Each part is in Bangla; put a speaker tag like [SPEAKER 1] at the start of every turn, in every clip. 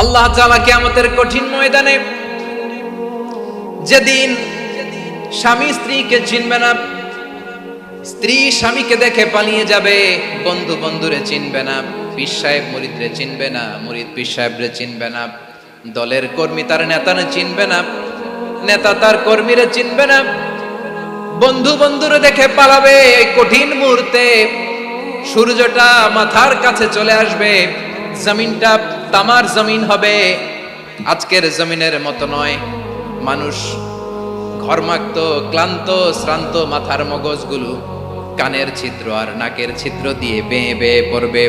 [SPEAKER 1] আল্লাহ তাআলা কিয়ামতের কঠিন ময়দানে, যেদিন স্বামী স্ত্রীকে চিনবে না, স্ত্রী স্বামীকে দেখে পালিয়ে যাবে, বন্ধু বন্ধুরে চিনবে না, পীর সাহেব মুরিদরে চিনবে না, মুরিদ পীর সাহেবরে চিনবে না, দলের কর্মী তার নেতারে চিনবে না, নেতা তার কর্মীরে চিনবে না, বন্ধু বন্ধুরে দেখে পালাবে। এই কঠিন মুহূর্তে সূর্যটা মাথার কাছে চলে আসবে, জমিনটা তামার জমিন হবে, আজকের জমিনের মতো নয়। মানুষ ঘর্মাক্ত, ক্লান্ত, শ্রান্ত মাথার মগজগুলো কানের ছিদ্র আর নাকের ছিদ্র দিয়ে বেয়ে বেয়ে পড়বে।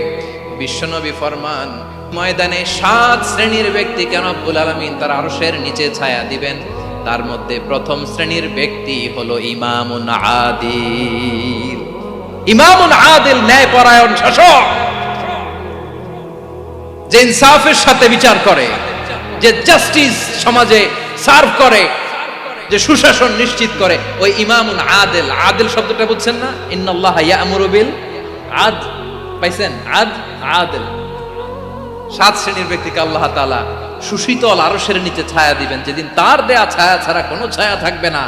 [SPEAKER 1] বিশ্বনবী ফরমান, ময়দানে 7 শ্রেণীর ব্যক্তিকে রব্বুল আলামিন তার আরশের নিচে ছায়া দিবেন। তার মধ্যে প্রথম শ্রেণীর ব্যক্তি হলো ইমামুন আদিল। ইমামুন আদিল, ন্যায়পরায়ণ শাসক, যে ইনসাফের সাথে বিচার করে, যে জাস্টিস সমাজে সার্ভ করে, যে সুশাসন নিশ্চিত করে, ওই ইমামুন আদিল। আদিল শব্দটা বুঝছেন না? ইন্নাল্লাহা ইয়া'মুরু বিল আদল, পাইছেন? আদিল। 7 শ্রেণীর ব্যক্তিকে আল্লাহ তাআলা সুশীতল আরশের নিচে ছায়া দিবেন, যেদিন তার দেয়া ছায়া ছাড়া কোনো ছায়া থাকবে না।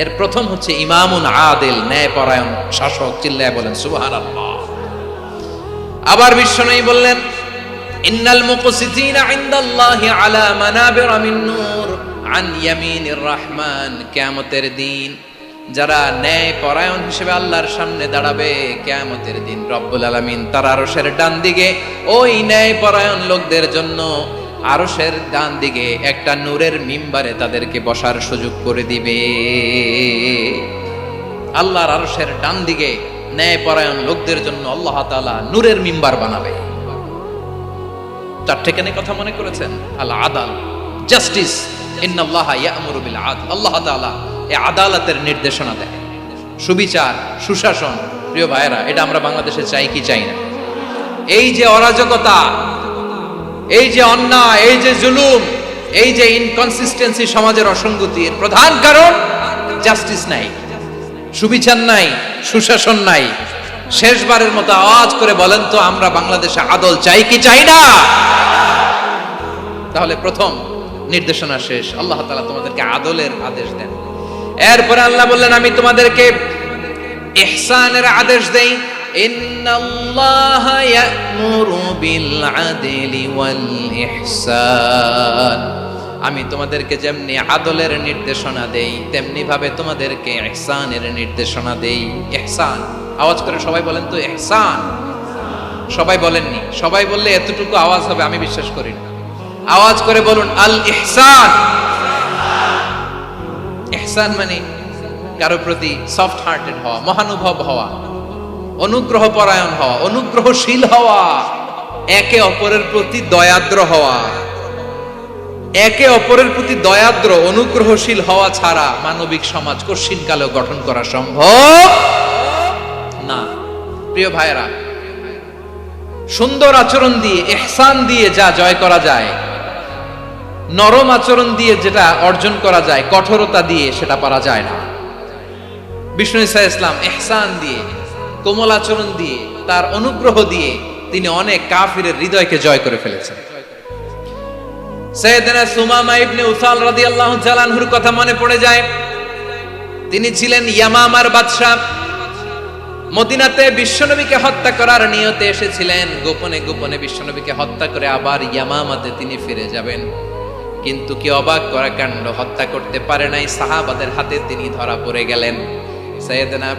[SPEAKER 1] এর প্রথম হচ্ছে ইমামুন আদিল, ন্যায়পরায়ণ শাসক। চিল্লায় বলেন সুবহানাল্লাহ। আবার বিশ্বনবী বললেন, ইন্নাল মুকসিতিনা ইনদাল্লাহি আলা মানাবিরা মিন নূর আন ইয়ামিনির রহমান। কিয়ামতের দিন যারা ন্যায়পরায়ণ হিসেবে আল্লাহর সামনে দাঁড়াবে, কিয়ামতের দিন রব্বুল আলামিন তার আরশের ডান দিকে ওই ন্যায়পরায়ণ লোকদের জন্য আরশের ডান দিকে একটা নূরের মিম্বারে তাদেরকে বসার সুযোগ করে দিবে। আল্লাহর আরশের ডান দিকে ন্যায়পরায়ণ লোকদের জন্য আল্লাহ তাআলা নূরের মিম্বার বানাবে। 4 কেন কথা মনে করেছেন? আল আদাল, জাস্টিস। ইন্নাল্লাহা ইয়া'মুরু বিল আদল। আল্লাহ তাআলা এই আদালতের নির্দেশনা দেয়, সুবিচার, সুশাসন। প্রিয় ভাইয়েরা, এটা আমরা বাংলাদেশে চাই কি চাই না? এই যে অরাজকতা, এই যে অন্যায়, এই যে জুলুম, এই যে ইনকনসিস্টেন্সি, সমাজের অসঙ্গতি, এর প্রধান কারণ জাস্টিস নাই, সুবিচার নাই, সুশাসন নাই। শেষবারের মতো আওয়াজ করে বলেন তো, আমরা বাংলাদেশে আদল চাই কি চাই না? তাহলে প্রথম নির্দেশনা শেষ, আল্লাহ তাআলা তোমাদেরকে আদলের আদেশ দেন। এরপরে আল্লাহ বললেন, আমি তোমাদেরকে ইহসানের আদেশ দেই। ইন্নাল্লাহা ইয়া'মুরু বিল আদলি ওয়াল ইহসান। আমি তোমাদেরকে যেমনি আদলের নির্দেশনা দেই, তেমনি ভাবে তোমাদেরকে ইহসানের নির্দেশনা দেই। ইহসান, আওয়াজ করে সবাই বলেন তো ইহসান। সবাই বলেননি, সবাই বললে এতটুকু আওয়াজ হবে আমি বিশ্বাস করি না। আওয়াজ করে বলুন আল ইহসান। ইহসান মানে কারো প্রতি সফট হার্টেড হওয়া, মহানুভব হওয়া, অনুগ্রহ পরায়ণ হওয়া, অনুগ্রহশীল হওয়া, একে অপরের প্রতি দয়াদ্র হওয়া। একে অপরের প্রতি দয়াদ্র, অনুগ্রহশীল হওয়া ছাড়া মানবিক সমাজ কশিনকালেও গঠন করা সম্ভব না। প্রিয় ভাইয়েরা, সুন্দর আচরণ দিয়ে, ইহসান দিয়ে যা জয় করা যায়, নরম আচরণ দিয়ে যেটা অর্জন করা যায়, কঠোরতা দিয়ে সেটা পারা যায় না। বিষ্ণু ঈসা ইসলাম ইহসান দিয়ে, কোমল আচরণ দিয়ে, তার অনুগ্রহ দিয়ে তিনি অনেক কাফিরের হৃদয়কে জয় করে ফেলেছেন। সাইয়েদনা সুমামা ইবনে উসাল রাদিয়াল্লাহু তাআলা আনহুর কথা মনে পড়ে যায়। তিনি ছিলেন ইয়ামামার বাদশা। মদিনাতে বিশ্বনবীকে হত্যা করার নিয়তে এসেছিলেন, গোপনে গোপনে বিশ্বনবীকে হত্যা করে আবার ইয়ামামাতে তিনি ফিরে যাবেন। কিন্তু কি অবাক করা কাণ্ড, হত্যা করতে পারে নাই, সাহাবাদের হাতে তিনি ধরা পড়ে গেলেন। সাইয়েদনা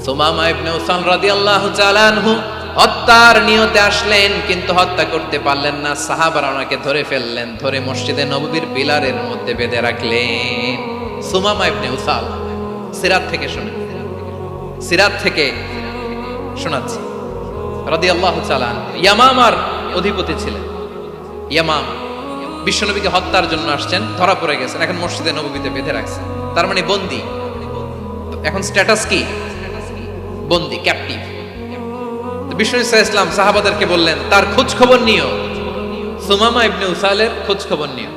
[SPEAKER 1] সুমামা ইবনে উসাল রাদিয়াল্লাহু তাআলা আনহু হত্যার নিয়তে আসলেন, কিন্তু হত্যা করতে পারলেন না। সাহাবারা ওনাকে ধরে ফেললেন, ধরে মসজিদে নববীর পিলারের মধ্যে বেঁধে রাখলেন। সুমামা ইবনে উসাল, সিরাত থেকে শুনেন, সিরাত থেকে শোনাচ্ছি, রাদিয়াল্লাহু তাআলা ইয়ামামার অধিপতি ছিলেন। ইয়ামাম বিশ্বনবীকে হত্যার জন্য আসছেন, ধরা পড়ে গেছেন, এখন মসজিদে নববীতে বেঁধে রাখছেন, তার মানে বন্দী। এখন স্ট্যাটাস কি? বন্দী, ক্যাপটিভ। বিষ্ণু ঈসা ইসলাম সাহাবাদেরকে বললেন, তার খোঁজ খবর নিও, সুমামা ইবনে উসালের খোঁজ খবর নিও।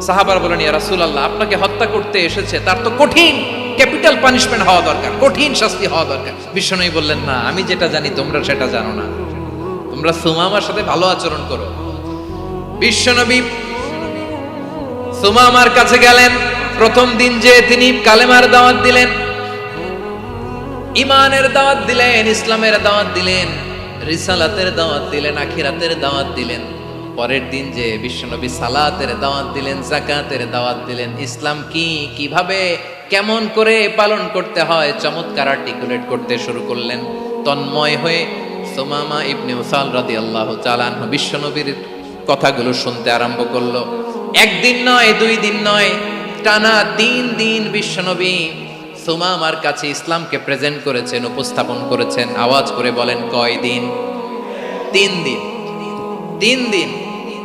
[SPEAKER 1] সাহাবারা বলেন, ইয়া রাসূলুল্লাহ, আপনাকে হত্যা করতে এসেছে, তার তো কঠিন ক্যাপিটাল পানিশমেন্ট হওয়া দরকার, কঠিন শাস্তি হওয়া দরকার। বিশ্বনবী বললেন, না, আমি যেটা জানি তোমরা সেটা জানো না। তোমরা সুমামার সাথে ভালো আচরণ করো, বিশ্বনবী সুমামার কাছে গেলেন। প্রথম দিন যে তিনি কালেমার দাওয়াত দিলেন, ইমানের দাওয়াত দিলেন, ইসলামের দাওয়াত দিলেন, রিসালাতের দাওয়াত দিলেন, আখিরাতের দাওয়াত দিলেন। পরের দিন যে বিশ্বনবী সালাতের দাওয়াত দিলেন, যাকাতের দাওয়াত দিলেন, ইসলাম কি, কিভাবে, কেমন করে পালন করতে হয় চমৎকার আর্টিকুলেট করতে শুরু করলেন। তন্ময় হয়ে সুমামা ইবনে উসাল রাদিয়াল্লাহু তাআলা আনহু বিশ্বনবীর কথাগুলো শুনতে আরম্ভ করলো। একদিন নয়, 2 দিন নয়, টানা 3 দিন বিশ্বনবী সুমামার কাছে ইসলামকে প্রেজেন্ট করেছেন, উপস্থাপন করেছেন। আওয়াজ করে বলেন, কয় দিন? 3 দিন। 3 দিন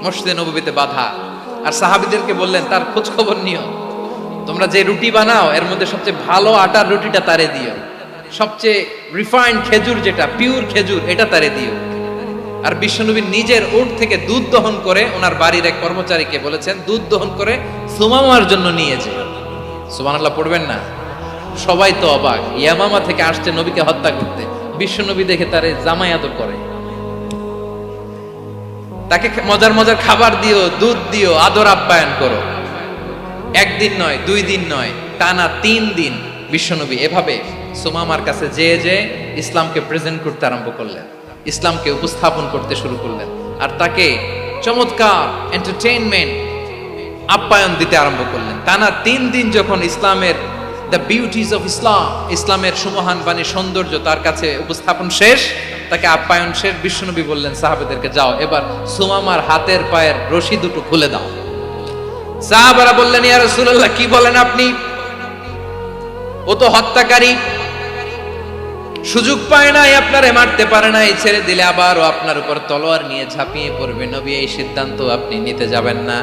[SPEAKER 1] মসজিদে নববীতে বাধা। আর সাহাবীদেরকে বললেন, তার খোঁজ খবর নিও, তোমরা যে রুটি বানাও এর মধ্যে সবচেয়ে ভালো আটার রুটিটা তারে দিও, সবচেয়ে রিফাইন্ড খেজুর, যেটা পিওর খেজুর, এটা তারে দিও। আর বিশ্বনবী নিজের উট থেকে দুধ দহন করে ওনার বাড়ির এক কর্মচারীকে বলেছেন, দুধ দহন করে সুমামার জন্য নিয়ে যে। সুবহানাল্লাহ পড়বেন না? সবাই তো অবাক, ইয়ামামা থেকে আসছে নবীকে হত্যা করতে, বিশ্বনবী দেখে তারে জামাই আদর করে, তাকে মজার মজার খাবার দিও, দুধ দিও, আদর আপ্যায়ন করো। একদিন নয়, 2 দিন নয়, টানা 3 দিন বিশ্বনবী এভাবে সুমামার কাছে যে ইসলামকে প্রেজেন্ট করতে আরম্ভ করলেন, ইসলামকে উপস্থাপন করতে শুরু করলেন। আর তাকে চমৎকার এন্টারটেইনমেন্ট, আপ্যায়ন দিতে আরম্ভ করলেন। টানা 3 দিন যখন ইসলামের দ্য বিউটিজ অফ ইসলাম, ইসলামের সুমহান বাণী, সৌন্দর্য তার কাছে উপস্থাপন শেষ, তাকে আপ্যায়ন শেষ, বিশ্বনবী বললেন সাহাবাদেরকে, যাও এবার সুমামার হাতের পায়ের রশি দুটো খুলে দাও। সাহাবারা বললেন, ইয়া রাসূলুল্লাহ, কি বলেন আপনি? ও তো হত্যাকারী, সুযোগ পায় নাই, আপনারে মারতে পারে নাই, ছেড়ে দিলে আবার ও আপনার উপর তলোয়ার নিয়ে ঝাঁপিয়ে পড়বে। নবী, এই সিদ্ধান্ত আপনি নিতে যাবেন না।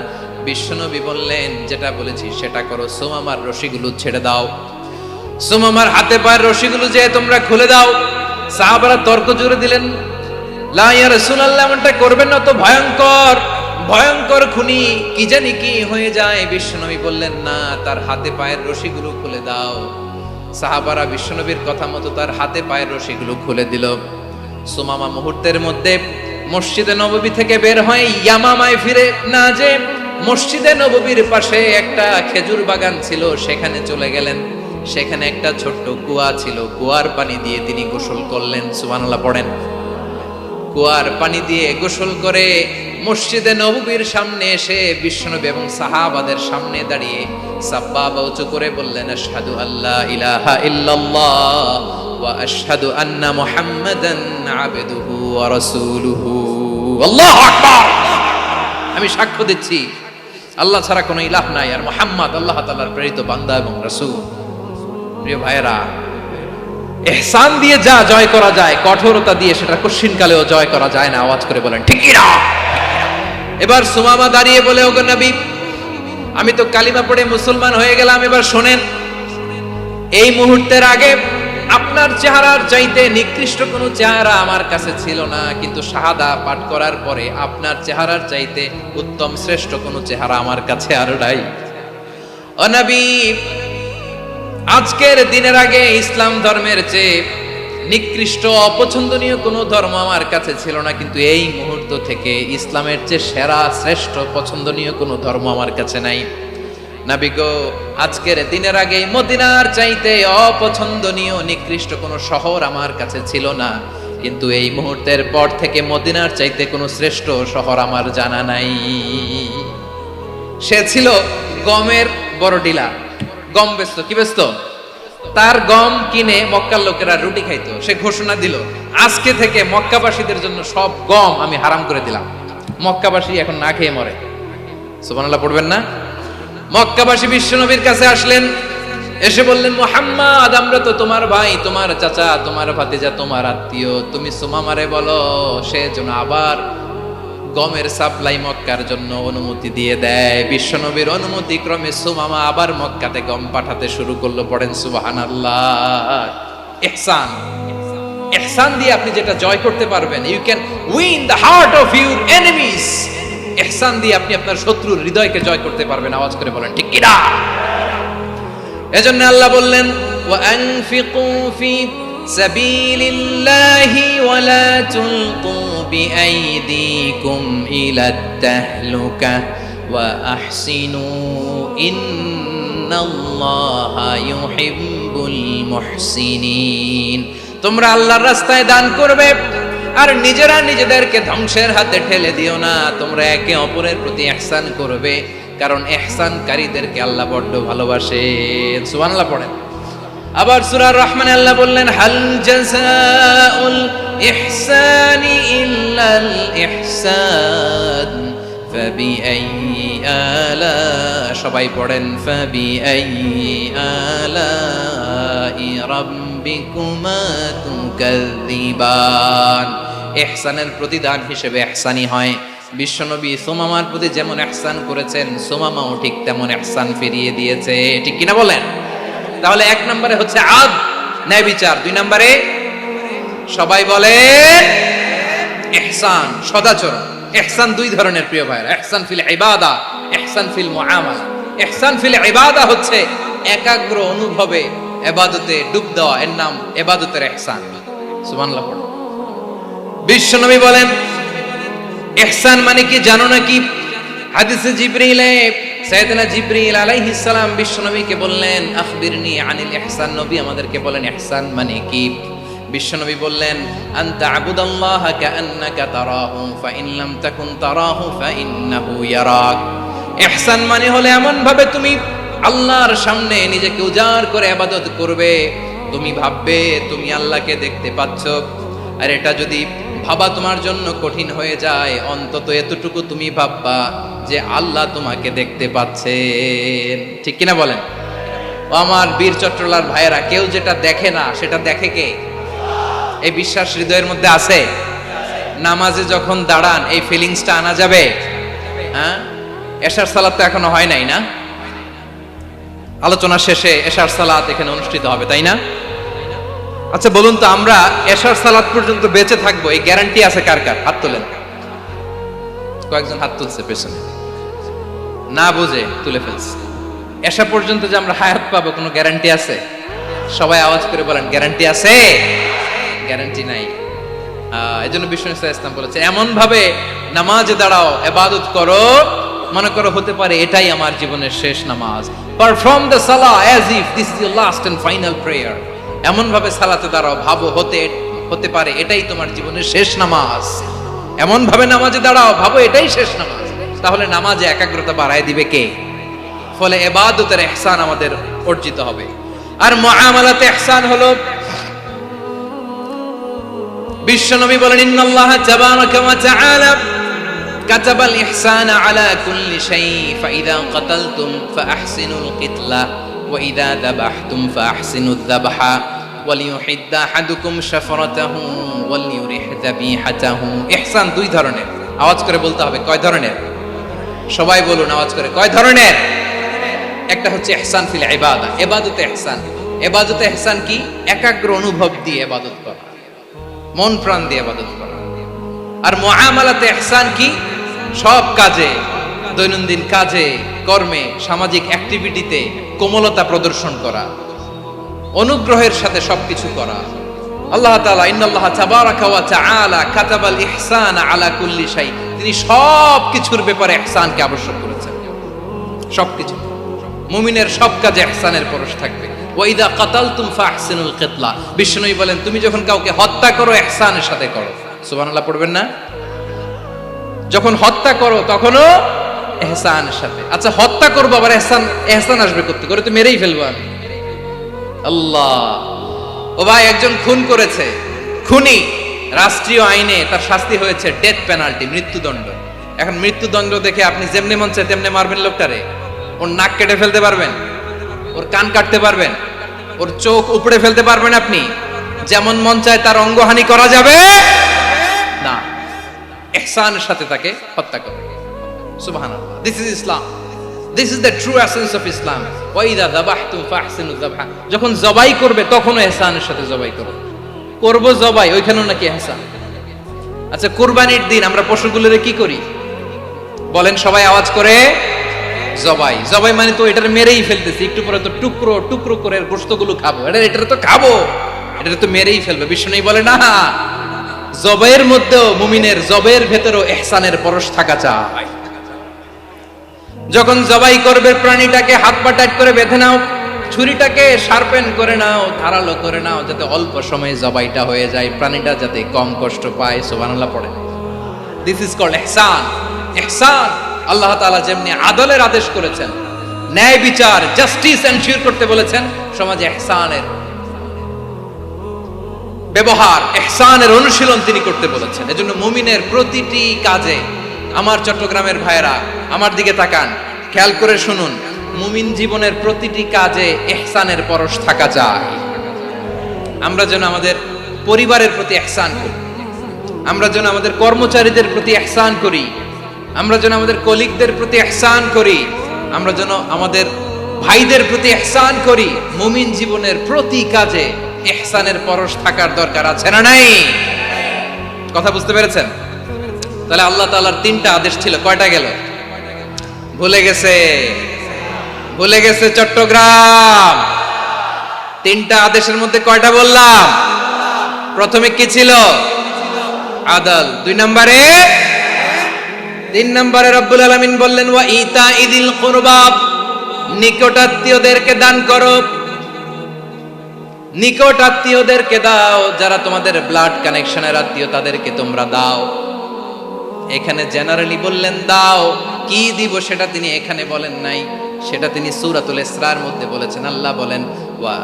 [SPEAKER 1] বিশ্বনবী বললেন, যেটা বলেছি সেটা করো, সুমামার রশিগুলো ছেড়ে দাও, সুমামার হাতে পায়ের রশিগুলো যে তোমরা খুলে দাও। সাহাবারা তর্ক জুড়ে দিলেন, লা ইয়া রাসূলুল্লাহ, এমনটা করবেন না, তো ভয়ঙ্কর, ভয়ঙ্কর খুনি, কি জানি কি হয়ে যায়। বিশ্বনবী বললেন, না, তার হাতে পায়ের রশিগুলো খুলে দাও। সাহাবারা বিশ্বনবীর কথা মতো তার হাতে পায়ের রশিগুলো খুলে দিল। সুমামা মুহূর্তের মধ্যে মসজিদে নববী থেকে বের হয়ে ইয়ামামায় ফিরে না যে মসজিদে নববীর পাশে একটা খেজুর বাগান ছিল, সেখানে চলে গেলেন। সেখানে একটা ছোট্ট কুয়া ছিল, কুয়ার পানি দিয়ে তিনি গোসল করলেন। সুবহানাল্লাহ পড়েন। কুয়ার পানি দিয়ে গোসল করে মসজিদে নববীর সামনে এসে বিশ্বনবী এবং সাহাবাদের সামনে দাঁড়িয়ে সাব্বাবা উঁচু করে বললেন, আশহাদু আল্লা ইলাহা ইল্লাল্লাহ ওয়া আশহাদু আন্না মুহাম্মাদান আবদুহু ওয়া রাসূলুহু। আল্লাহু আকবার। আমি সাক্ষ্য দিচ্ছি আল্লাহ ছাড়া কোনো ইলাহ নাই, আর মুহাম্মদ আল্লাহ তাআলার প্রেরিত বান্দা এবং রাসূল। প্রিয় ভাইয়েরা, ইহসান দিয়ে যা জয় করা যায়, কঠোরতা দিয়ে সেটা কঠিনকালেও জয় করা যায় না। আওয়াজ করে বলেন, ঠিক কি না? এবার সুমামা দাঁড়িয়ে বলে, ওগো নবী, আমি তো কালিমা পড়ে মুসলমান হয়ে গেলাম, এবার শোনেন, এই মুহূর্তের আগে আপনার চেহারার চাইতে নিকৃষ্ট কোনো চেহারা আমার কাছে ছিল না, কিন্তু শাহাদা পাঠ করার পরে আপনার চেহারার চাইতে উত্তম শ্রেষ্ঠ কোনো চেহারা আমার কাছে আর নাই। ও নবী, আজকের দিনের আগে ইসলাম ধর্মের চেয়ে নিকৃষ্ট অপছন্দনীয় কোনো ধর্ম আমার কাছে ছিল না, কিন্তু এই মুহূর্ত থেকে ইসলামের চেয়ে সেরা শ্রেষ্ঠ পছন্দনীয় কোনো ধর্ম আমার কাছে নাই। নবী গো, আজকের দিনের আগে মদিনার চাইতে অপছন্দনীয় নিকৃষ্ট কোনো শহর আমার কাছে ছিল না, কিন্তু এই মুহূর্তের পর থেকে মদিনার চাইতে কোনো শ্রেষ্ঠ শহর আমার জানা নাই। সে ছিল গমের বড় ডিলার, গম বেচত। কি বেচত? তার গম কিনে মক্কার লোকেরা রুটি খাইতো। সে ঘোষণা দিল, আজকে থেকে মক্কাবাসীদের জন্য সব গম আমি হারাম করে দিলাম, মক্কাবাসী এখন না খেয়ে মরে। সুবহানাল্লাহ পড়বেন না? মক্কাবাসী বিশ্বনবীর কাছে আসলেন, এসে বললেন, মুহাম্মদ, আমরা তো তোমার ভাই, তোমার চাচা, তোমার ভাতিজা, তোমার আত্মীয়, তুমি সুমামারে বলো সে যেন আবার গমের সাপ্লাই মক্কার জন্য অনুমতি দিয়ে দেয়। বিশ্বনবীর অনুমতি ক্রমে সুমামা আবার মক্কাতে গম পাঠাতে শুরু করলো। পড়েন সুবহানাল্লাহ। ইহসান, ইহসান দিয়ে আপনি যেটা জয় করতে পারবেন, you can win the heart of your enemies. ইহসান দিয়ে আপনি আপনার শত্রুর হৃদয়কে জয় করতে পারবেন। আওয়াজ করে বলেন, ঠিক কি না? এজন্য আল্লাহ বললেন, ওয়া আনফিকু ফি সাবিলিল্লাহি ওয়ালা তুলকু বিআইদিকুম ইলাত তাহলুকা ওয়া আহসিনু ইন্নাল্লাহা ইউহিব্বুল মুহসিনিন। তোমরা আল্লাহর রাস্তায় দান করবে আর নিজেরা নিজেদেরকে ধ্বংসের হাতে ঠেলে দিও না। তোমরা একে অপরের প্রতি ইহসান করবে, কারণ ইহসানকারীদেরকে আল্লাহ বড় ভালোবাসেন। সুবহানাল্লাহ পড়েন। আবার সূরা রহমানে আল্লাহ বললেন, হাল জাযাউল ইহসানি ইল্লাল ইহসান ফাবিআইয়ি আলা, সবাই পড়েন, ফাবিআইয়ি আলাই রাব্বিকুমা তুকাযযিবান। ইহসানের প্রতিদান হিসেবে ইহসানি হয়। বিশ্বনবী সুমামার প্রতি যেমন ইহসান করেছেন, সুমামাও ঠিক তেমন ইহসান ফিরিয়ে দিয়েছে। ঠিক কিনা বলেন? তাহলে এক নম্বরে হচ্ছে আদ, ন্যায় বিচার। দুই নম্বরে সবাই বলে ইহসান, সদাচরণ। ইহসান দুই ধরনের প্রিয় ভাইরা, ইহসান ফিল ইবাদা, ইহসান ফিল মুআমালা। ইহসান ফিল ইবাদা হচ্ছে একাগ্র অনুভবে ইবাদতে ডুব দেওয়া, এর নাম ইবাদতের ইহসান। সুবহানাল্লাহ পড়ো। বিশ্বনবী বলেন ইহসান মানে কি জানো নাকি? হাদিসে জিবরিলে সাইয়েদনা জিবরিল আলাইহিস সালাম বিশ্বনবীকে বললেন, আখবিরনি আনিল ইহসান। নবী আমাদেরকে বলেন ইহসান মানে কি? বিশ্বনবী বললেন, আনতা আবুদাল্লাহা কাআন্নাকা তারাহু ফাইন লাম তাকুন তারাহু ফাইন্নাহু ইয়ারাক। ইহসান মানে হলো এমন ভাবে তুমি আল্লাহর সামনে নিজেকে উজাড় করে ইবাদত করবে, তুমি ভাববে তুমি আল্লাহকে দেখতে পাচ্ছ। আর এটা যদি ভাবা তোমার জন্য কঠিন হয়ে যায়, অন্তত এতটুকু তুমি ভাববা যে আল্লাহ তোমাকে দেখতে পাচ্ছেন। ঠিক কিনা বলেন? ও আমার বীর চট্টলার ভাইয়েরা, কেউ যেটা দেখে না সেটা দেখে কে? এই বিশ্বাস হৃদয়ের মধ্যে আছে? নামাজে যখন দাঁড়ান এই ফিলিংসটা আনা যাবে? হ্যাঁ, এশার সালাত তো এখনো হয় নাই না? আলোচনা শেষে এশার সালাত এখানে অনুষ্ঠিত হবে, তাই না? আচ্ছা বলুন তো, আমরা এশার সালাত পর্যন্ত বেঁচে থাকবো এই গ্যারান্টি আছে কার কার? হাত তোলেন। কয়েকজন হাত তুলছে পেছনে, না বুঝে তুলে ফেলছে। এশা পর্যন্ত যে আমরা হায়াত পাবো কোনো গ্যারান্টি আছে? সবাই আওয়াজ করে বলেন, গ্যারান্টি আছে? গ্যারান্টি নাই। এজন্য বিষ্ণু ইসলাম বলেছে, এমন ভাবে নামাজে দাঁড়াও, ইবাদত করো, মনে করো হতে পারে এটাই আমার জীবনের শেষ নামাজ। পারফর্ম দ্য সালাহ as if this is your last and final prayer. এমন ভাবে সালাতে দাঁড়াও, ভাবো হতে পারে এটাই তোমার জীবনের শেষ নামাজ। এমন ভাবে নামাজে দাঁড়াও, ভাবো এটাই শেষ নামাজ। তাহলে নামাজে একাগ্রতা বাড়ায় দিবে কে? ফলে ইবাদতের ইহসান আমাদের অর্জিত হবে। আর মুআমালাতে ইহসান হলো, বিশ্বনবী বলেন, ইন্নাল্লাহা তাবারাকা ওয়া তাআলা কাতাবাল ইহসানা আলা কুল্লি শাই ফাইদা কাতালতুম ফাআহসিনুল কিতলা ওয়া ইযা যাবাহতুম ফাআহসিনুয যাবহা ওয়ালিয়ুহিদ্দা আহাদুকুম শাফরাতাহু ওয়ালিয়ুরিহ যাবিহাতাহু। ইহসান দুই ধরনের। আওয়াজ করে বলতে হবে, কয় ধরনের? সবাই বলুন আওয়াজ করে, কয় ধরনের? একটা হচ্ছে ইহসান ফিল ইবাদা, ইবাদতে ইহসান। ইবাদতে ইহসান কি? একাগ্র অনুভব দিয়ে ইবাদত করা, মন প্রাণ দিয়ে ইবাদত করা। আর মুআমালাতে ইহসান কি? সব কাজে, দৈনন্দিন কাজে, কর্মে, সামাজিক অ্যাক্টিভিটিতে কোমলতা প্রদর্শন করা, অনুগ্রহের সাথে সবকিছু করা। আল্লাহ তাআলা ইন্নাল্লাহা তাবারাকা ওয়া তাআলা কাতাবাল ইহসানা আলা কুল্লি শাই, তিনি সব কিছুর ব্যাপারে ইহসানকে আবশ্যক করেছেন। সবকিছু, মুমিনের সব কাজে ইহসানের পরশ থাকবে। ওয়া ইযা কাতালতুম ফাহসিনুল কিতলা, বিষ্ণুই বলেন তুমি যখন কাউকে হত্যা করো ইহসানের সাথে করো। সুবহানাল্লাহ পড়বেন না? যখন হত্যা করো তখনও ইহসানের সাথে। আচ্ছা হত্যা করবো আবার ইহসান আসবে করতে করে, তো মেরেই ফেলবো আমি। আল্লাহ, ও ভাই একজন খুন করেছে, খুনি, রাষ্ট্রীয় আইনে তার শাস্তি হয়েছে ডেথ পেনাল্টি, মৃত্যুদণ্ড। এখন মৃত্যুদণ্ড দেখে আপনি যেমনে মন চায় তেমনে মারবেন লোকটারে? ওর নাক কেটে ফেলতে পারবেন? ওর কান কাটতে পারবেন? ওর চোখ উপড়ে ফেলতে পারবেন আপনি? যেমন মন চায় তার অঙ্গহানি করা যাবে না। ইহসানের সাথে তাকে হত্যা করবে। সুবহানাল্লাহ, this is Islam, this is the true essence of Islam. ওয়া ইযা যাবাহতুম ফাহসিনু যাবহা, যখন জবাই করবে তখনও ইহসানের সাথে জবাই করো। করব জবাই, ওইখানেও নাকি ইহসান। আচ্ছা কুরবানির দিন আমরা পশুগুলোরে কি করি বলেন সবাই আওয়াজ করে? জবাই। জবাই মানে তো এটার মেরেই ফেলতেছি, একটু পরে তো টুকরো টুকরো করে গোশতগুলো খাবো, এটার তো খাবো। এটা তো মেরেই ফেলবে। বিষ্ণু বলে না, জবের মধ্যেও মুমিনের জবের ভেতরেও ইহসানের পরশ থাকা চাই। যখন জবাই করবে প্রাণীটাকে হাত পা টাইট করে বেঁধে নাও, ছুরিটাকে শার্পেন করে নাও, ধারালো করে নাও, যাতে অল্প সময়ে জবাইটা হয়ে যায়, প্রাণীটা যাতে কম কষ্ট পায়। সুবহানাল্লাহ পড়ে। দিস ইজ কল্ড ইহসান। ইহসান আল্লাহ তাআলা যেমনি আদলের আদেশ করেছেন, ন্যায় বিচার জাস্টিস এনশিওর করতে বলেছেন, সমাজে ইহসানের ব্যবহার, ইহসানের অনুশীলন তিনি করতে বলেছেন। এজন্য মুমিনের প্রতিটি কাজে, আমার চট্টগ্রামের ভাইরা আমার দিকে তাকান, খেয়াল করে শুনুন, মুমিন জীবনের প্রতিটি কাজে ইহসানের পরশ থাকা চাই। আমরা যেন আমাদের পরিবারের প্রতি ইহসান করি, আমরা যেন আমাদের কর্মচারীদের প্রতি ইহসান করি, আমরা যেন আমাদের কলিগদের প্রতি ইহসান করি, আমরা যেন আমাদের ভাইদের প্রতি ইহসান করি। মুমিন জীবনের প্রতি কাজে ইহসানের পরশ থাকার দরকার আছে না নাই? কথা বুঝতে পেরেছেন? তাহলে আল্লাহ তাআলার তিনটা আদেশ ছিল, কয়টা গেল? ভুলে গেছে, ভুলে গেছে চট্টগ্রাম। তিনটা আদেশের মধ্যে কয়টা বললাম? প্রথমে কি ছিল? আদল। দুই নম্বরে, তিন নম্বরে রব্বুল আলামিন বললেন ওয়া ইতাইদিল কুরবা, নিকটাত্মীয়দেরকে দান করো। নিকট আত্মীয়দেরকে দাও, যারা তোমাদের ব্লাড কানেকশনের আত্মীয় তাদেরকে তোমরা দাও। এখানে জেনারেলি বললেন দাও, কি দিব সেটা তিনি এখানে বলেন নাই, সেটা তিনি সূরাতুল ইসরার মধ্যে বলেছেন। আল্লাহ বলেন ওয়া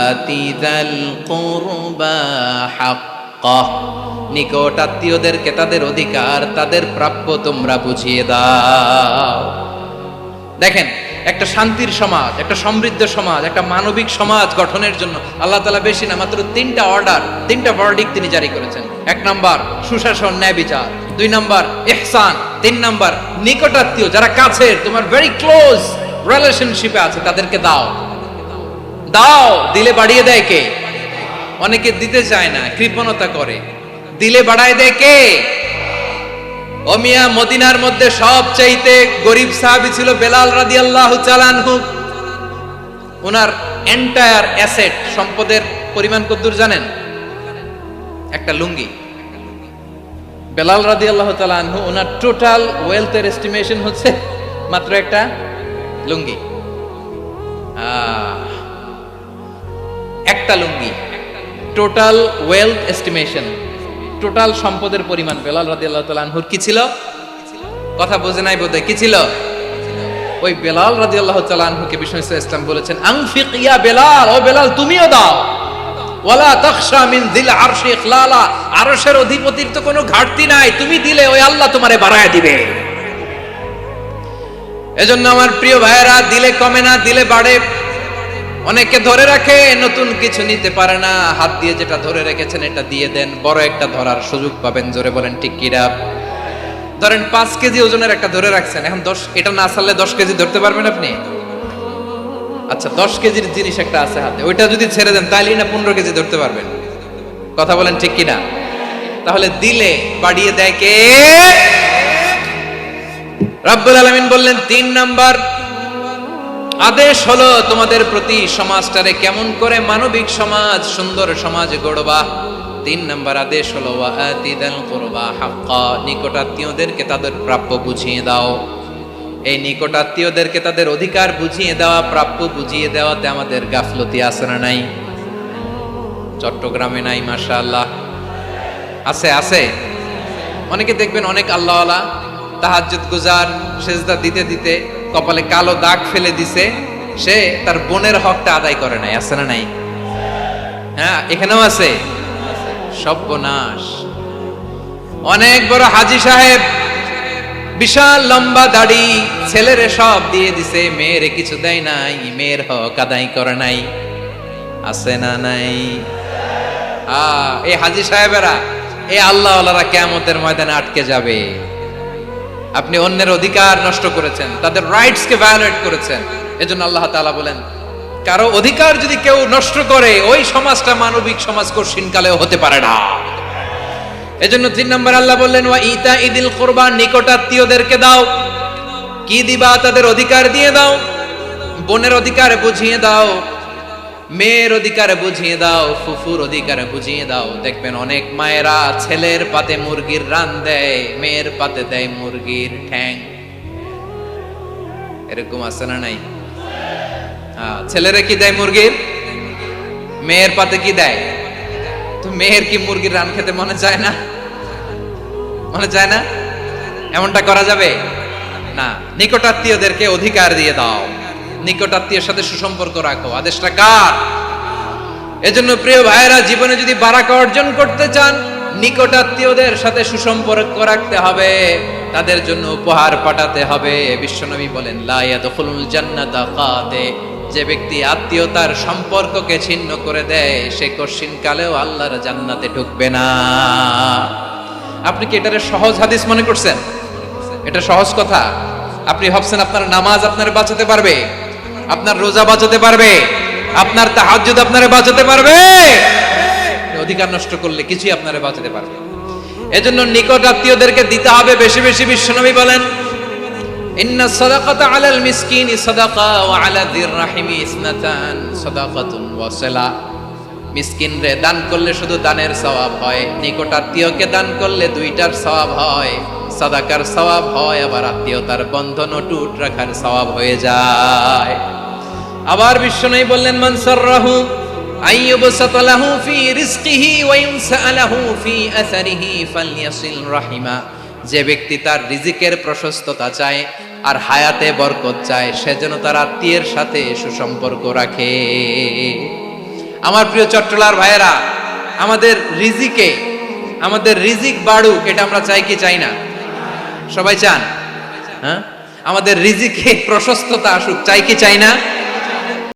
[SPEAKER 1] আতিযাল কুরবা হাক্কাহ, নিকট আত্মীয়দেরকে তাদের অধিকার, তাদের প্রাপ্য তোমরা বুঝিয়ে দাও। দেখেন, একটা শান্তির সমাজ, একটা সমৃদ্ধ সমাজ, একটা মানবিক সমাজ গঠনের জন্য আল্লাহ তাআলা বেশি না, মাত্র তিনটা অর্ডার, তিনটা ভার্ডিক্ট তিনি জারি করেছেন। এক নাম্বার সুশাসন, ন্যায় বিচার। দুই নাম্বার ইহসান। তিন নাম্বার নিকটাত্মীয়, যারা কাছের, তোমার ভেরি ক্লোজ রিলেশনশিপে আছে, তাদেরকে দাও। দাও, দিলে বাড়িয়ে দেয় কে? অনেকে দিতে চায় না, কৃপণতা করে। দিলে বাড়ায় দেয় কে? ও মিয়া, মদিনার মধ্যে সবচাইতে গরিব সাহাবী ছিল বেলাল রাদিয়াল্লাহু তাআলা আনহু। ওনার এন্টায়ার অ্যাসেট, সম্পদের পরিমাণ কতদূর জানেন? একটা লুঙ্গি। বেলাল রাদিয়াল্লাহু তাআলা আনহু, ওনার টোটাল ওয়েলথের এস্টিমেশন হচ্ছে মাত্র একটা লুঙ্গি। একটা লুঙ্গি, টোটাল ওয়েলথ এস্টিমেশন, টোটাল সম্পদের পরিমাণ বেলাল রাদিয়াল্লাহু তাআলা আনহুর কি ছিল? কথা বোঝে নাই বোধহয়। কি ছিল? ওই বেলাল রাদিয়াল্লাহু তাআলা আনহুকে বিষ্ণু ইসলাম বলেছেন আনফিক ইয়া বেলাল, ও বেলাল তুমিও দাও। ওয়ালা তাখশা মিন যিল আরশি ইখলালা, আরশের অধিপতির তো কোনো ঘাটতি নাই, তুমি দিলে ওই আল্লাহ তোমারে বাড়ায় দিবে। এজন্য আমার প্রিয় ভাইয়েরা, দিলে কমে না, দিলে বাড়ে। অনেকে ধরে রাখে, নতুন কিছু নিতে পারে না, হাত দিয়ে যেটা ধরে রেখেছেন এটা দিয়ে দেন, বড় একটা ধরার সুযোগ পাবেন। জোরে বলেন ঠিক কিনা? ধরেন 5 কেজি ওজনের একটা ধরে রাখছেন, এখন 10, এটা না ছাড়লে 10 কেজি ধরতে পারবেন আপনি? আচ্ছা, 10 কেজির জিনিস একটা আছে হাতে, ওইটা যদি ছেড়ে দেন তাহলে না 15 কেজি ধরতে পারবেন। কথা বলেন ঠিক কিনা? তাহলে দিলে বাড়িয়ে দেয় কে? রব্বুল আলামিন বললেন 3 নাম্বার আদেশ হলো তোমাদের প্রতি সমাজটারে কেমন করে মানবিক সমাজ, সুন্দর সমাজ গড়বা। 3 নাম্বার আদেশ হলো ওয়া আতিদাল কুরবা হাক্কা, নিকটাত্মীয়দেরকে তাদের প্রাপ্য বুঝিয়ে দাও। এই নিকটাত্মীয়দেরকে তাদের অধিকার বুঝিয়ে দেওয়া, প্রাপ্য বুঝিয়ে দেওয়াতে আমাদের গাফলতি আছে না নাই? চট্টগ্রামে নাই? মাশাআল্লাহ আছে, আছে। অনেকে দেখবেন অনেক আল্লাহওয়ালা তাহাজ্জুদ গুজার, সেজদা দিতে দিতে কপালে কালো দাগ ফেলে দিছে, সে তার বোনের হকটা আদায় করে নাই। আছে না নাই? হ্যাঁ, এখানেও আছে। সর্বনাশ। অনেক বড় হাজী সাহেব, বিশাল লম্বা দাড়ি, ছেলেরে সব দিয়ে দিছে, মেয়েরে কিছু দেয় নাই, মেয়ের হক আদায় করে নাই। আছে না নাই? এই হাজী সাহেবেরা, এই আল্লাহওয়ালারা কিয়ামতের ময়দানে আটকে যাবে। আপনি অন্যের অধিকার নষ্ট করেছেন, তাদের রাইটস কে ভায়োলেট করেছেন। এজন্য আল্লাহ তাআলা বলেন, কারো অধিকার যদি কেউ নষ্ট করে, ওই সমাজটা মানবিক সমাজ কঠিনকালেও হতে পারে না। এজন্য 3 নম্বর আল্লাহ বললেন ওয়া ইতাইদিল কুরবা, নিকটাত্মীয়দেরকে দাও। কি দিবা? তাদের অধিকার দিয়ে দাও, বোনের অধিকার বুঝিয়ে দাও, মেয়ের অধিকার বুঝিয়ে দাও, ফুফুর অধিকার বুঝিয়ে দাও। দেখবেন অনেক মায়েরা ছেলের পাতে মুরগির রান দেয়, মেয়ের পাতে দেয় মুরগির ঠ্যাং। এরকম আছে না নাই? ছেলেরা কি দেয় মুরগির, মেয়ের পাতে কি দেয়? তো মেয়ের কি মুরগির রান খেতে মনে চায় না? মনে চায় না? এমনটা করা যাবে না। নিকটাত্মীয়দেরকে অধিকার দিয়ে দাও, নিকটাত্মীয়ের সাথে সুসম্পর্ক রাখো। আদেশটা কার? এজন্য প্রিয় ভাইয়েরা, জীবনে যদি বারাকা অর্জন করতে চান, নিকটাত্মীয়দের সাথে সুসম্পর্ক রাখতে হবে, তাদের জন্য উপহার পাঠাতে হবে। বিশ্বনবী বলেন, লা ইয়াদখুলুল জান্নাতা কাতে, যে ব্যক্তি আত্মীয়তার সম্পর্ককে ছিন্ন করে দেয়, সে কঠিন কালেও আল্লাহর জান্নাতে ঢুকবে না। আপনি কি এটারে সহজ হাদিস মনে করছেন? এটা সহজ কথা? আপনি ভাবছেন আপনার নামাজ আপনার বাঁচাতে পারবে, আপনার রোজা বাঁচাতে পারবে, আপনার তাহাজ্জুদ আপনারে বাঁচাতে পারবে? অধিকার নষ্ট করলে কিছুই আপনারে বাঁচাতে পারবে। এজন্য নিকট আত্মীয়দেরকে দিতে হবে বেশি বেশি। বিশ্বনবী বলেন, ইন্না সাদাকাতা আলাল মিসকিনি সাদাকা ওয়া আলা যির রাহিমি ইসনাতান সাদাকাতুন ওয়া সিলা। মিসকিনরে দান করলে শুধু দানের সওয়াব হয়, নিকট আত্মীয়কে দান করলে দুইটার সওয়াব হয়। সাদাকার সওয়াব হয়, আবার আত্মীয়তার বন্ধন অটুট রাখার সওয়াব হয়ে যায়। আবার বিশ্বনবী বললেন, মান সাররাহু আইয়ুবসাতা লাহু ফি রিজকিহি ওয়া ইউনসালাহু ফি আসারিহি ফালইয়াসিল রাহিমা। যে ব্যক্তি তার রিজিকের প্রশস্ততা চায় আর হায়াতে বরকত চায়, সে যেন তার আত্মীয়ের সাথে সুসম্পর্ক রাখে। আমার প্রিয় চট্টলার ভাইয়েরা, আমাদের রিজিক বাড়ুক, এটা আমরা চাই কি চাই না? সবাই চান? হ্যাঁ, আমাদের রিজিকে প্রশস্ততা আসুক, চাই কি চাই না?